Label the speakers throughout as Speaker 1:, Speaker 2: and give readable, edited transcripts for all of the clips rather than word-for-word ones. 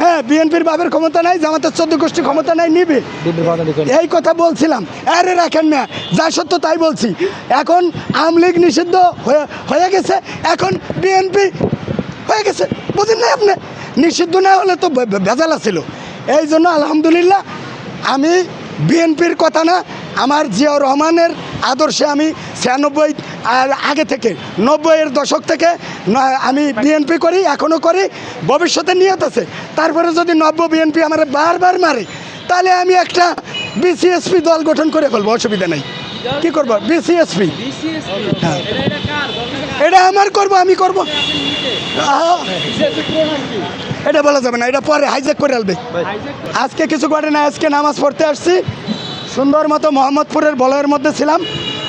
Speaker 1: হ্যাঁ বিএনপির বাপের ক্ষমতা নাই, জামাতের 14 গোষ্ঠী ক্ষমতা নাই, নিবে এই কথা বলছিলাম। আরে রাখেন না, যা সত্য তাই বলছি। এখন আওয়ামী লীগ নিষিদ্ধ হয়ে গেছে, এখন বিএনপি হয়ে গেছে, বুঝেন না আপনি? নিষিদ্ধ না হলে তো ভেজাল ছিল। এই জন্য আলহামদুলিল্লাহ আমি বিএনপির কথা না, আমার জিয়াউর রহমানের আদর্শে আমি 96 আর আগে থেকে 90-এর দশক থেকে আমি বিএনপি করি, এখনও করি, ভবিষ্যতে নিয়ত আছে। তারপরে যদি নব্য বিএনপি আমার বারবার মারে, তাহলে আমি একটা বিসিএসপি দল গঠন করে ফেলবো, অসুবিধা নেই। কি করবো? বিসিএসপি, এটা আমার করবো, আমি করবো। এটা বলা যাবে না, এটা পরে হাইজ্যাক করে আলবে। আজকে কিছু ঘটে না, আজকে নামাজ পড়তে আসছি, সুন্দর মতো মোহাম্মদপুরের বলয়ের মধ্যে ছিলাম।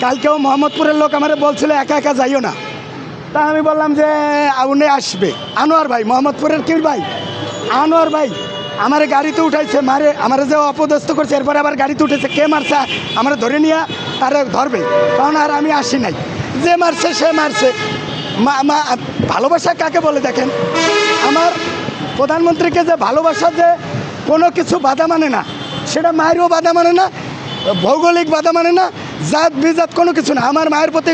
Speaker 1: কালকেও মোহাম্মদপুরের লোক আমার বলছিল একা একা যাইও না, তা আমি বললাম যে উনি আসবে। আনোয়ার ভাই, মোহাম্মদপুরের কি ভাই, আনোয়ার ভাই আমার গাড়িতে উঠাইছে, মারে আমার যে অপদস্থ করছে, এরপরে আবার গাড়িতে উঠেছে। কে মারছে আমার ধরে নিয়ে তারা ধরবে, কারণ আর আমি আসি নাই। যে মারছে সে মারছে। ভালোবাসা কাকে বলে দেখেন, আমার প্রধানমন্ত্রীকে যে ভালোবাসা, যে কোনো কিছু বাধা মানে না, সেটা মায়েরও বাধা মানে না, ভৌগোলিক বাধা মানে না, জাত বিজাত কোনো কিছু না। আমার মায়ের প্রতি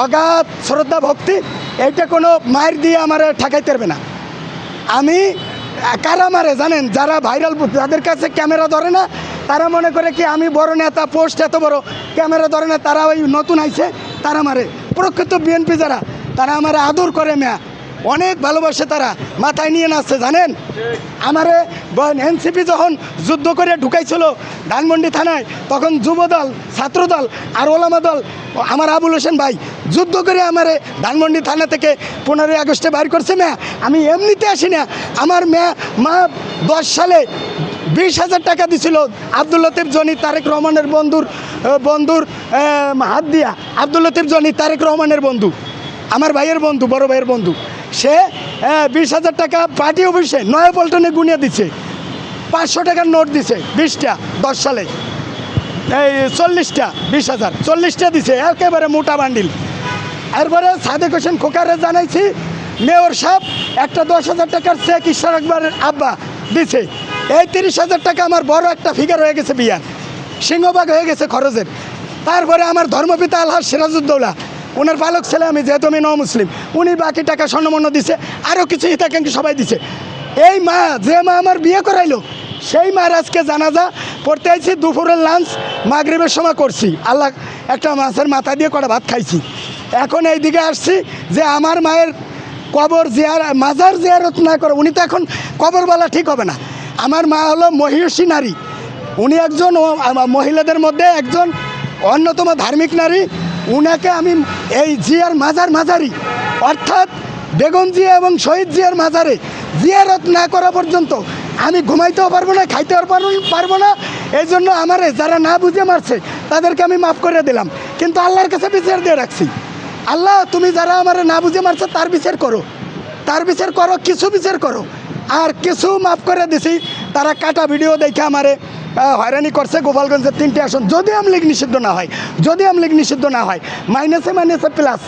Speaker 1: অগাধ শ্রদ্ধা ভক্তি, এইটা কোনো মায়ের দিয়ে আমার ঠেকাইতে পারবে না। আমি কারা মারে জানেন? যারা ভাইরাল, যাদের কাছে ক্যামেরা ধরে না, তারা মনে করে কি আমি বড় নেতা, পোস্ট এত বড়, ক্যামেরা ধরে না, তারা ওই নতুন আইছে তারা মারে। প্রকৃত বিএনপি যারা, তারা আমার আদর করে, মেয়া অনেক ভালোবাসে, তারা মাথায় নিয়ে নাচছে জানেন। আমারে এনসিপি যখন যুদ্ধ করে ঢুকাইছিল ধানমন্ডি থানায়, তখন যুবদল, ছাত্রদল আর ওলামা দল, আমার আবুল হোসেন ভাই যুদ্ধ করে আমারে ধানমন্ডি থানা থেকে 15ই আগস্টে বাইর করছে। মেয়া আমি এমনিতে আসি না, আমার মা 10 সালে 20,000 টাকা দিছিল আব্দুল লতিফ জনি, তারেক রহমানের বন্ধুর হাত দিয়া। আব্দুল লতিফ জনি তারেক রহমানের বন্ধু, আমার ভাইয়ের বন্ধু, বড় ভাইয়ের বন্ধু। সে 20,000 টাকা পার্টি অফিসে নয়াপল্টনে গুনিয়ে দিচ্ছে, 500 টাকার নোট দিছে 20টা 10 সালে, এই 40টা 20,000 40টা দিছে, একেবারে মোটা বান্ডিল। এরপরে সাদেক হোসেন খোকারে জানাইছি, মেয়র সাহেব একটা 10,000 টাকার চেক ঈশ্বর আকবরের আব্বা দিছে। এই 30,000 টাকা আমার বড় একটা ফিগার হয়ে গেছে, বিয়ার সিংহভাগ হয়ে গেছে খরচের। তারপরে আমার ধর্মপিতা আলহাজ সিরাজউদ্দৌলা, ওনার পালক ছেলে আমি, যেহেতু আমি মুসলিম, উনি বাকি টাকা স্বর্ণমন্য দিছে, আরও কিছু হিতাকাঙ্ক্ষী সবাই দিছে। এই মা, যে মা আমার বিয়ে করাইলো, সেই মার আজকে জানাজা পড়তে আইছি। দুপুরের লাঞ্চ মাগরিবের সময় করছি, আল্লাহ একটা মাছের মাথা দিয়ে কটা ভাত খাইছি। এখন এই দিকে আসছি যে আমার মায়ের কবর মাজার জিয়ারত না করে, উনি তো এখন কবর বলা ঠিক হবে না। আমার মা হলো মহিষী নারী, উনি একজন মহিলাদের মধ্যে একজন অন্যতম ধার্মিক নারী। উনাকে আমি এই জিয়ার মাজারি, অর্থাৎ বেগম জিয়া এবং শহীদ জিয়ার মাজারে জিয়ারত না করা পর্যন্ত আমি ঘুমাইতেও পারবো না, খাইতেও পারবো না। এই জন্য আমারে যারা না বুঝে মারছে তাদেরকে আমি মাফ করে দিলাম, কিন্তু আল্লাহর কাছে বিচার দিয়ে রাখছি। আল্লাহ, তুমি যারা আমারে না বুঝে মারছে তার বিচার করো, কিছু বিচার করো। আর কিছু মাফ করে দিছি, তারা কাটা ভিডিও দেখে আমারে হয়রানি করছে। গোপালগঞ্জের 3টে আসন যদি আওয়ামী লীগ নিষিদ্ধ না হয়, মাইনাসে প্লাস